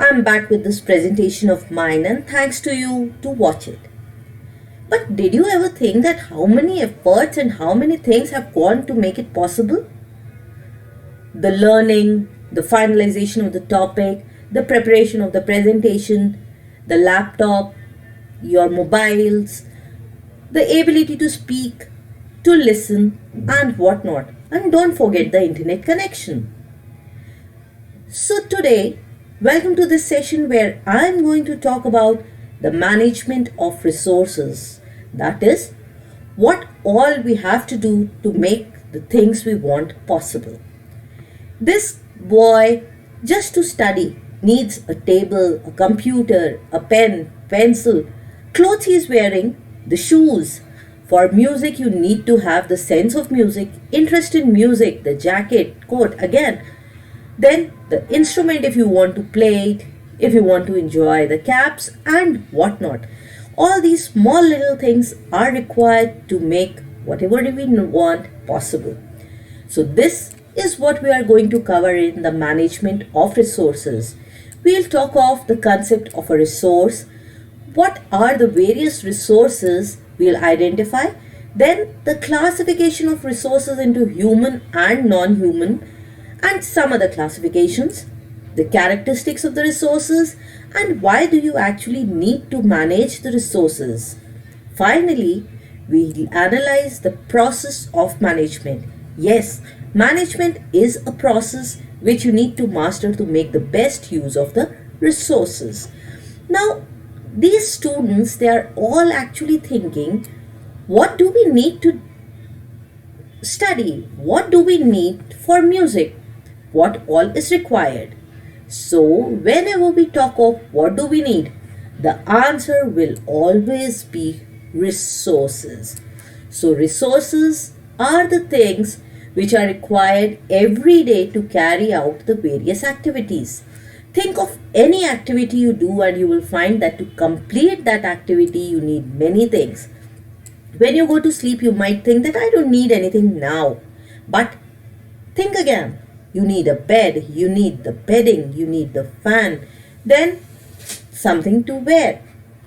I'm back with this presentation of mine and thanks to you to watch it. But did you ever think that how many efforts and how many things have gone to make it possible? The learning, the finalization of the topic, the preparation of the presentation, the laptop, your mobiles, the ability to speak, to listen and whatnot. And don't forget the internet connection. So today, welcome to this session where I'm going to talk about the management of resources. That is, what all we have to do to make the things we want possible. This boy, just to study, needs a table, a computer, a pen, pencil, clothes he's wearing, the shoes. For music, you need to have the sense of music, interest in music, the jacket, coat, again. Then the instrument if you want to play it, if you want to enjoy the caps and whatnot. All these small little things are required to make whatever we want possible. So this is what we are going to cover in the management of resources. We'll talk of the concept of a resource, what are the various resources we'll identify, then the classification of resources into human and non-human, and some other classifications, the characteristics of the resources, and why do you actually need to manage the resources. Finally, we'll analyze the process of management. Yes, management is a process which you need to master to make the best use of the resources. Now, these students, they are all actually thinking, what do we need to study? What do we need for music? What all is required? So, whenever we talk of what do we need, the answer will always be resources. So, resources are the things which are required every day to carry out the various activities. Think of any activity you do and you will find that to complete that activity you need many things. When you go to sleep you might think that I don't need anything now. But think again. You need a bed, you need the bedding, you need the fan, then something to wear.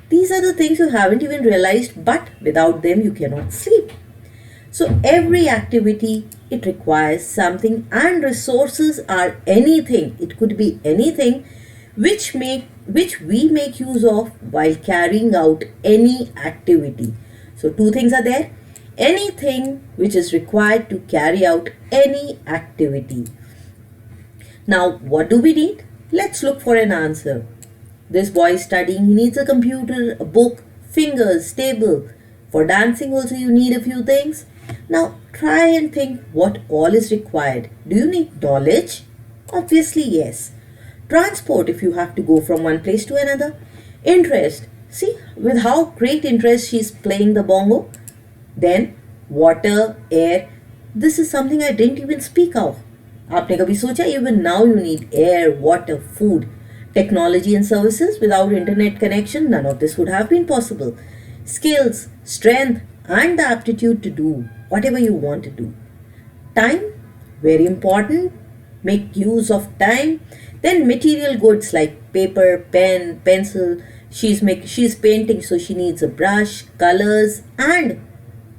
These are the things you haven't even realized, but without them you cannot sleep. So every activity, it requires something, and resources are anything. It could be anything which we make use of while carrying out any activity. So two things are there. Anything which is required to carry out any activity. Now, what do we need? Let's look for an answer. This boy is studying. He needs a computer, a book, fingers, table. For dancing also you need a few things. Now, try and think what all is required. Do you need knowledge? Obviously, yes. Transport if you have to go from one place to another. Interest. See, with how great interest she is playing the bongo. Then, water, air. This is something I didn't even speak of. आपने कभी सोचा even now you need air, water, food, technology and services. Without internet connection, none of this would have been possible. Skills, strength and the aptitude to do whatever you want to do. Time, very important. Make use of time. Then material goods like paper, pen, pencil. She's painting, so she needs a brush, colors and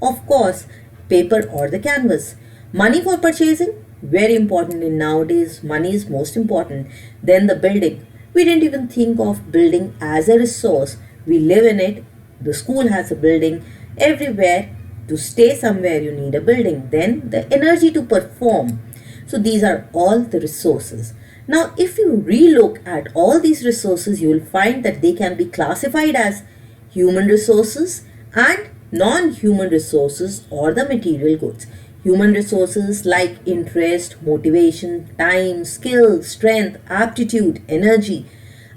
of course paper or the canvas. Money for purchasing. Very important in nowadays, money is most important. Then the building. We didn't even think of building as a resource. We live in it. The school has a building. Everywhere to stay somewhere you need a building. Then the energy to perform. So these are all the resources. Now if you relook at all these resources, you will find that they can be classified as human resources and non-human resources or the material goods. Human resources like interest, motivation, time, skill, strength, aptitude, energy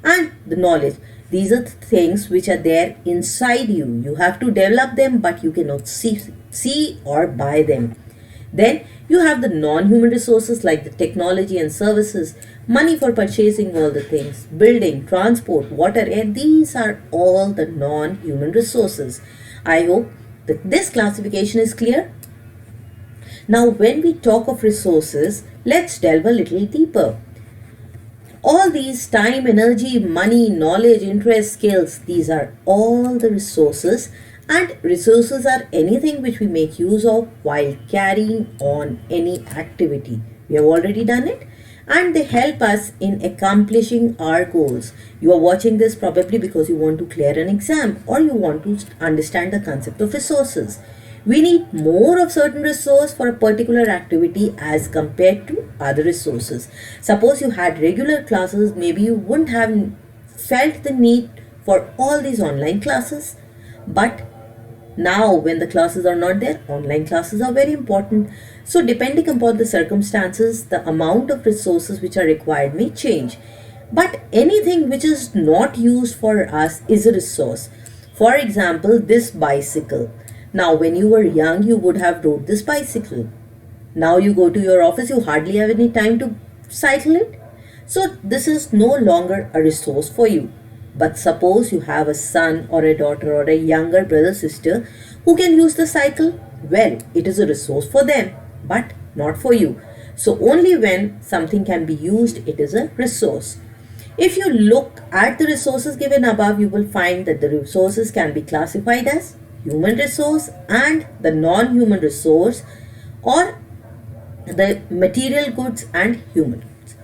and the knowledge. These are the things which are there inside you. You have to develop them but you cannot see or buy them. Then you have the non-human resources like the technology and services, money for purchasing all the things, building, transport, water, air. These are all the non-human resources. I hope that this classification is clear. Now when we talk of resources, let's delve a little deeper. All these time, energy, money, knowledge, interest, skills, these are all the resources, and resources are anything which we make use of while carrying on any activity. We have already done it, and they help us in accomplishing our goals. You are watching this probably because you want to clear an exam or you want to understand the concept of resources. We need more of certain resource for a particular activity as compared to other resources. Suppose you had regular classes, maybe you wouldn't have felt the need for all these online classes. But now when the classes are not there, online classes are very important. So depending upon the circumstances, the amount of resources which are required may change. But anything which is not used for us is a resource. For example, this bicycle. Now, when you were young, you would have rode this bicycle. Now you go to your office, you hardly have any time to cycle it. So this is no longer a resource for you. But suppose you have a son or a daughter or a younger brother, sister who can use the cycle. Well, it is a resource for them, but not for you. So only when something can be used, it is a resource. If you look at the resources given above, you will find that the resources can be classified as human resource and the non-human resource, or the material goods and human goods.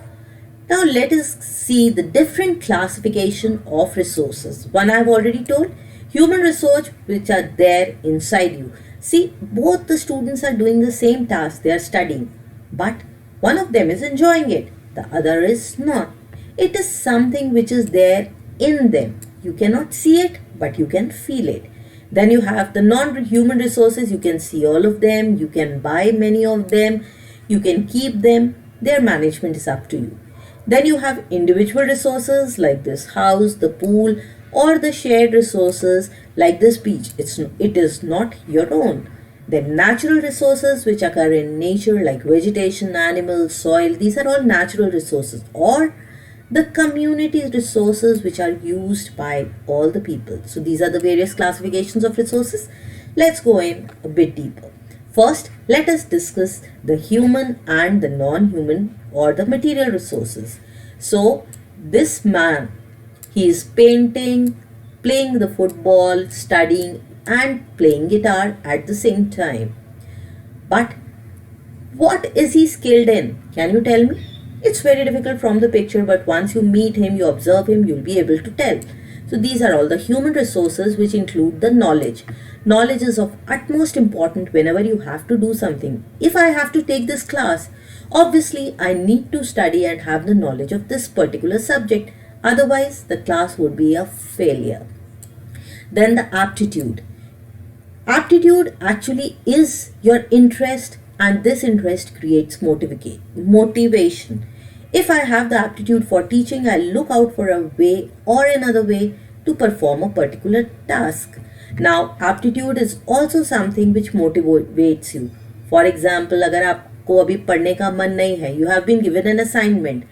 Now let us see the different classification of resources. One I have already told, human resource which are there inside you. See, both the students are doing the same task, they are studying, but one of them is enjoying it, the other is not. It is something which is there in them. You cannot see it, but you can feel it. Then you have the non-human resources. You can see all of them. You can buy many of them. You can keep them. Their management is up to you. Then you have individual resources like this house, the pool, or the shared resources like this beach. It is not your own. Then natural resources which occur in nature like vegetation, animals, soil. These are all natural resources, or the community resources which are used by all the people. So these are the various classifications of resources. Let's go in a bit deeper. First, let us discuss the human and the non-human or the material resources. So this man, he is painting, playing the football, studying and playing guitar at the same time. But what is he skilled in? Can you tell me? It's very difficult from the picture, but once you meet him, you observe him, you'll be able to tell. So these are all the human resources which include the knowledge. Knowledge is of utmost importance whenever you have to do something. If I have to take this class, obviously I need to study and have the knowledge of this particular subject. Otherwise, the class would be a failure. Then the aptitude. Aptitude actually is your interest, and this interest creates motivation. If I have the aptitude for teaching, I look out for a way or another way to perform a particular task. Now, aptitude is also something which motivates you. For example, अगर आपको अभी पढ़ने का मन नहीं है, you have been given an assignment,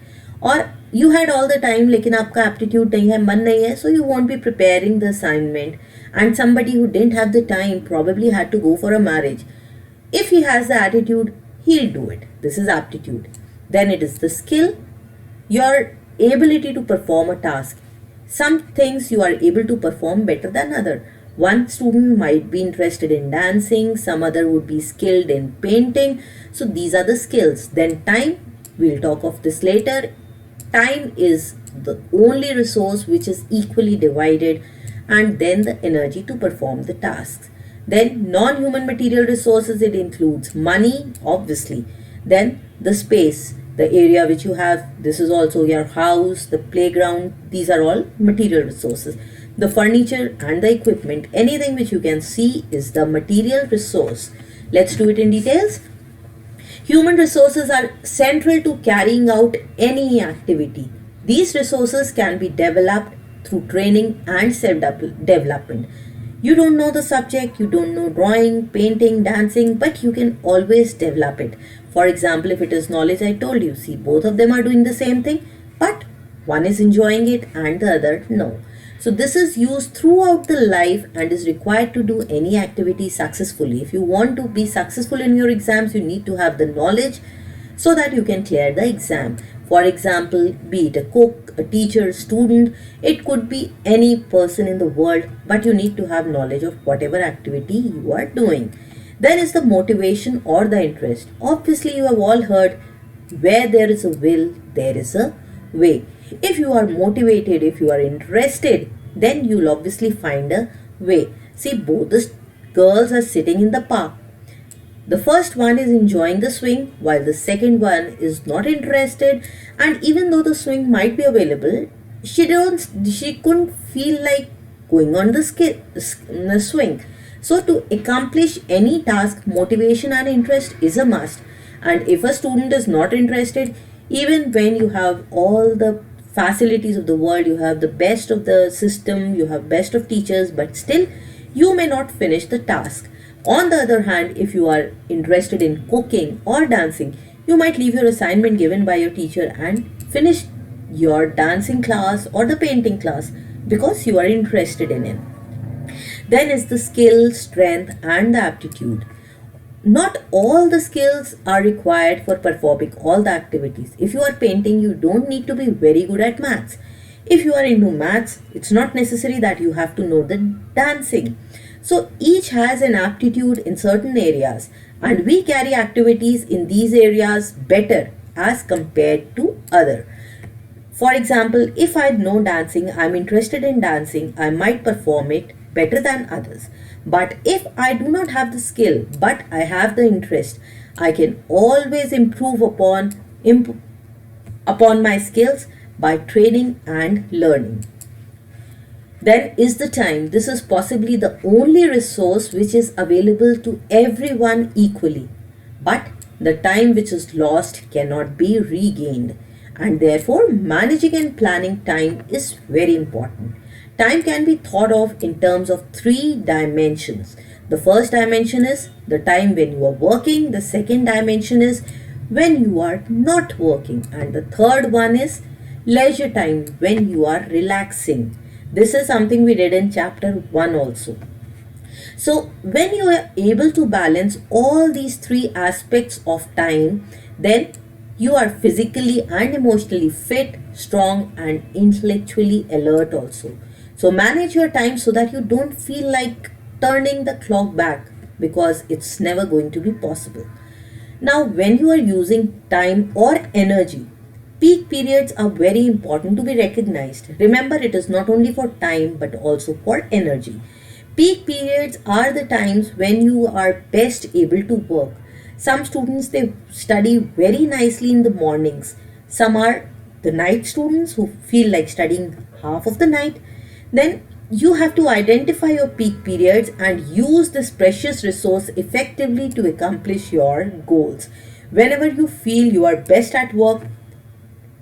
और you had all the time लेकिन आपका aptitude नहीं है, मन नहीं है, so you won't be preparing the assignment. And somebody who didn't have the time probably had to go for a marriage. If he has the attitude, he'll do it. This is aptitude. Then it is the skill, your ability to perform a task. Some things you are able to perform better than other. One student might be interested in dancing, some other would be skilled in painting. So these are the skills. Then time, we'll talk of this later. Time is the only resource which is equally divided, and then the energy to perform the tasks. Then non-human material resources, it includes money, obviously. Then the space, the area which you have, this is also your house, the playground, these are all material resources. The furniture and the equipment, anything which you can see is the material resource. Let's do it in details. Human resources are central to carrying out any activity. These resources can be developed through training and self-development. You don't know the subject, you don't know drawing, painting, dancing, but you can always develop it. For example, if it is knowledge, I told you, see, both of them are doing the same thing, but one is enjoying it and the other no. So this is used throughout the life and is required to do any activity successfully. If you want to be successful in your exams, you need to have the knowledge so that you can clear the exam. For example, be it a cook, a teacher, student, it could be any person in the world, but you need to have knowledge of whatever activity you are doing. Then is the motivation or the interest. Obviously, you have all heard, where there is a will, there is a way. If you are motivated, if you are interested, then you'll obviously find a way. See, both the girls are sitting in the park. The first one is enjoying the swing, while the second one is not interested, and even though the swing might be available, she couldn't feel like going on the swing. So to accomplish any task, motivation and interest is a must. And if a student is not interested, even when you have all the facilities of the world, you have the best of the system, you have best of teachers, but still you may not finish the task. On the other hand, if you are interested in cooking or dancing, you might leave your assignment given by your teacher and finish your dancing class or the painting class because you are interested in it. Then is the skill, strength and the aptitude. Not all the skills are required for performing all the activities. If you are painting, you don't need to be very good at maths. If you are into maths, it's not necessary that you have to know the dancing. So each has an aptitude in certain areas, and we carry activities in these areas better as compared to other. For example, if I know dancing, I'm interested in dancing, I might perform it better than others. But if I do not have the skill, but I have the interest, I can always improve upon my skills by training and learning. Then is the time. This is possibly the only resource which is available to everyone equally. But the time which is lost cannot be regained. And therefore, managing and planning time is very important. Time can be thought of in terms of 3 dimensions. The first dimension is the time when you are working. The second dimension is when you are not working. And the third one is leisure time, when you are relaxing. This is something we did in chapter 1 also. So when you are able to balance all these 3 aspects of time, then you are physically and emotionally fit, strong and intellectually alert also. So manage your time so that you don't feel like turning the clock back, because it's never going to be possible. Now, when you are using time or energy, peak periods are very important to be recognized. Remember, it is not only for time but also for energy. Peak periods are the times when you are best able to work. Some students, they study very nicely in the mornings. Some are the night students who feel like studying half of the night. Then you have to identify your peak periods and use this precious resource effectively to accomplish your goals. Whenever you feel you are best at work,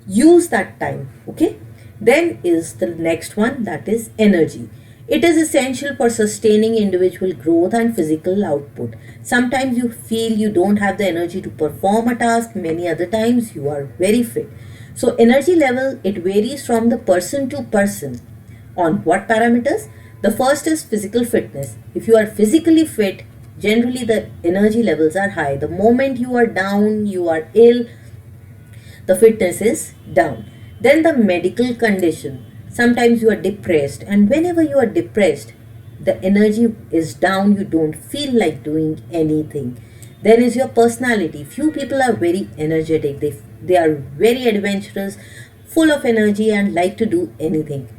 use that time. Okay, then is the next one, that is energy. It is essential for sustaining individual growth and physical output. Sometimes you feel you don't have the energy to perform a task, many other times you are very fit. So energy level, it varies from the person to person. On what parameters? The first is physical fitness. If you are physically fit, generally the energy levels are high. The moment you are down, you are ill, the fitness is down. Then the medical condition. Sometimes you are depressed, and whenever you are depressed, the energy is down, you don't feel like doing anything. Then is your personality. Few people are very energetic, they are very adventurous, full of energy and like to do anything.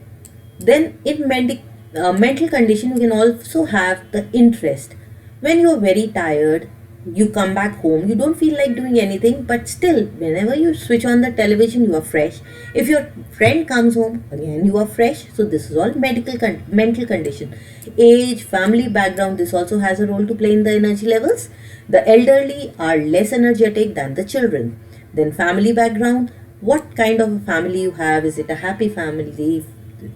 Then in mental condition, you can also have the interest. When you are very tired, you come back home, you don't feel like doing anything, but still whenever you switch on the television, you are fresh. If your friend comes home, again you are fresh. So this is all mental condition. Age, family background, this also has a role to play in the energy levels. The elderly are less energetic than the children. Then family background, what kind of a family you have, is it a happy family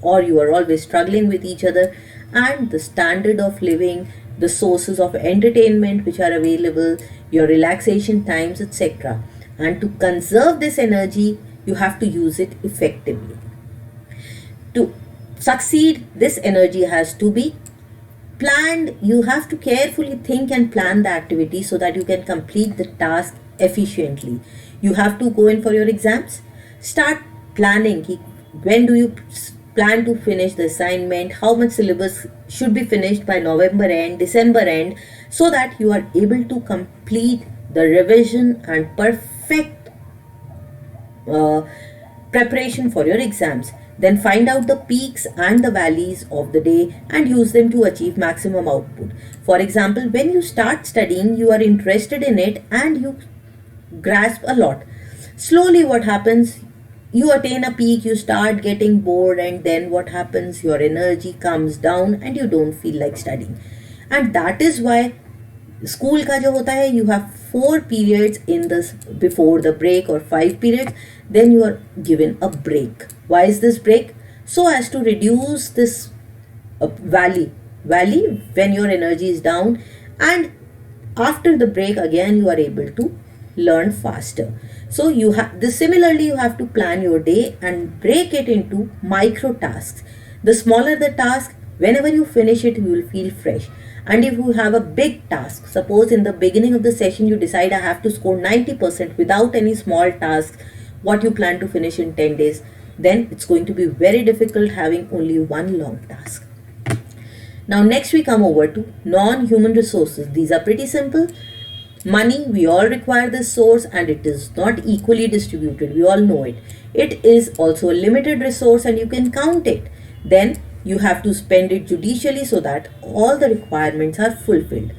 or you are always struggling with each other, and the standard of living, the sources of entertainment which are available, your relaxation times, etc. And to conserve this energy, you have to use it effectively. To succeed, this energy has to be planned. You have to carefully think and plan the activity so that you can complete the task efficiently. You have to go in for your exams. Start planning. When do you plan to finish the assignment? How much syllabus should be finished by November end, December end, so that you are able to complete the revision and perfect preparation for your exams. Then find out the peaks and the valleys of the day and use them to achieve maximum output. For example, when you start studying, you are interested in it and you grasp a lot. Slowly what happens? You attain a peak, you start getting bored, and then what happens? Your energy comes down and you don't feel like studying. And that is why school का जो होता है, you have 4 periods in this before the break, or 5 periods, then you are given a break. Why is this break? So as to reduce this valley when your energy is down, and after the break again you are able to learn faster. So you have this. Similarly, you have to plan your day and break it into micro tasks. The smaller the task, whenever you finish it, you will feel fresh. And if you have a big task, suppose in the beginning of the session you decide I have to score 90% without any small tasks, what you plan to finish in 10 days, then it's going to be very difficult having only one long task. Now next we come over to non-human resources. These are pretty simple. Money, we all require this source and it is not equally distributed. We all know it. It is also a limited resource and you can count it. Then you have to spend it judicially so that all the requirements are fulfilled.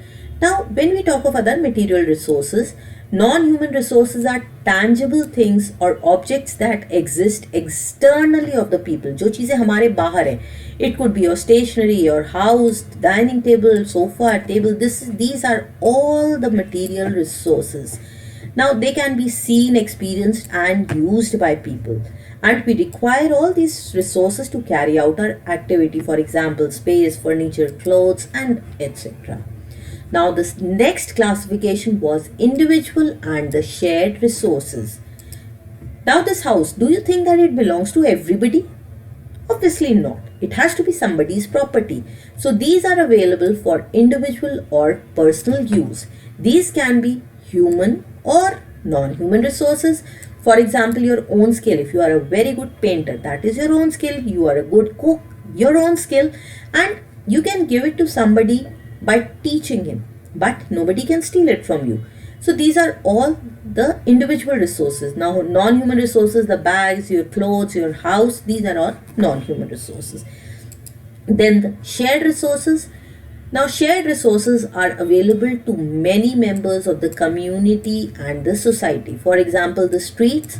Now, when we talk of other material resources, non-human resources are tangible things or objects that exist externally of the people. जो चीज़ें हमारे बाहर हैं. It could be your stationery, your house, dining table, sofa, table. These are all the material resources. Now, they can be seen, experienced and used by people. And we require all these resources to carry out our activity. For example, space, furniture, clothes and etc. Now this next classification was individual and the shared resources. Now this house, do you think that it belongs to everybody? Obviously not. It has to be somebody's property. So these are available for individual or personal use. These can be human or non-human resources. For example, your own skill. If you are a very good painter, that is your own skill. You are a good cook, your own skill, and you can give it to somebody by teaching him, but nobody can steal it from you. So these are all the individual resources. Now non-human resources, the bags, your clothes, your house, these are all non-human resources. Then the shared resources. Now shared resources are available to many members of the community and the society. For example, the streets,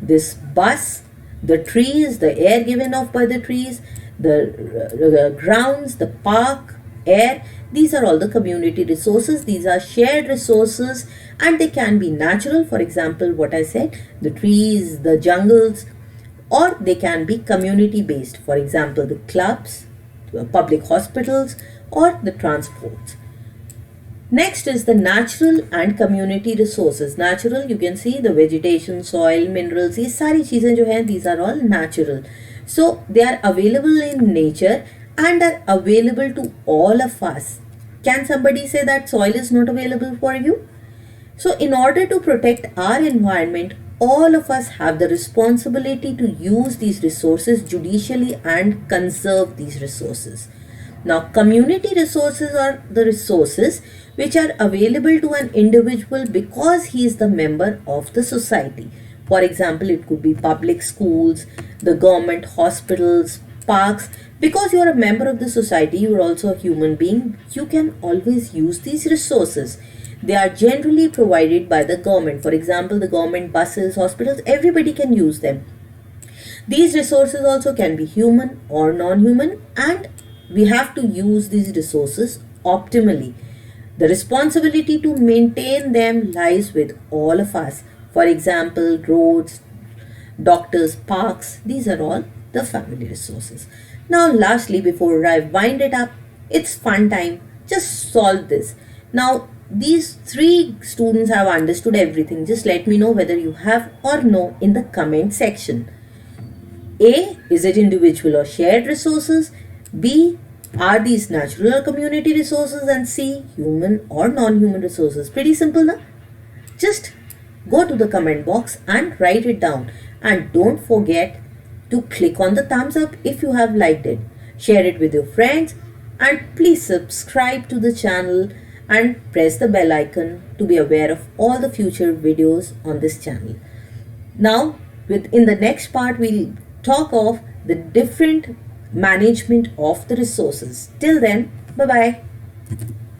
this bus, the trees, the air given off by the trees, the grounds, the park, air. These are all the community resources. These are shared resources and they can be natural. For example, what I said, the trees, the jungles, or they can be community based. For example, the clubs, public hospitals, or the transports. Next is the natural and community resources. Natural, you can see the vegetation, soil, minerals, ये सारी चीजें जो हैं, these are all natural. So they are available in nature and are available to all of us. Can somebody say that soil is not available for you? So in order to protect our environment, all of us have the responsibility to use these resources judicially and conserve these resources. Now, community resources are the resources which are available to an individual because he is the member of the society. For example, it could be public schools, the government hospitals, parks. Because you are a member of the society, you are also a human being, you can always use these resources. They are generally provided by the government. For example, the government buses, hospitals, everybody can use them. These resources also can be human or non-human, and we have to use these resources optimally. The responsibility to maintain them lies with all of us. For example, roads, doctors, parks, these are all the family resources. Now lastly, before I wind it up, it's fun time. Just solve this. Now these 3 students have understood everything. Just let me know whether you have or no in the comment section. A, is it individual or shared resources? B, are these natural or community resources? And C, human or non-human resources? Pretty simple, na? Just go to the comment box and write it down. And don't forget to click on the thumbs up if you have liked it. Share it with your friends and please subscribe to the channel and press the bell icon to be aware of all the future videos on this channel. Now, in the next part, we'll talk of the different management of the resources. Till then, bye-bye.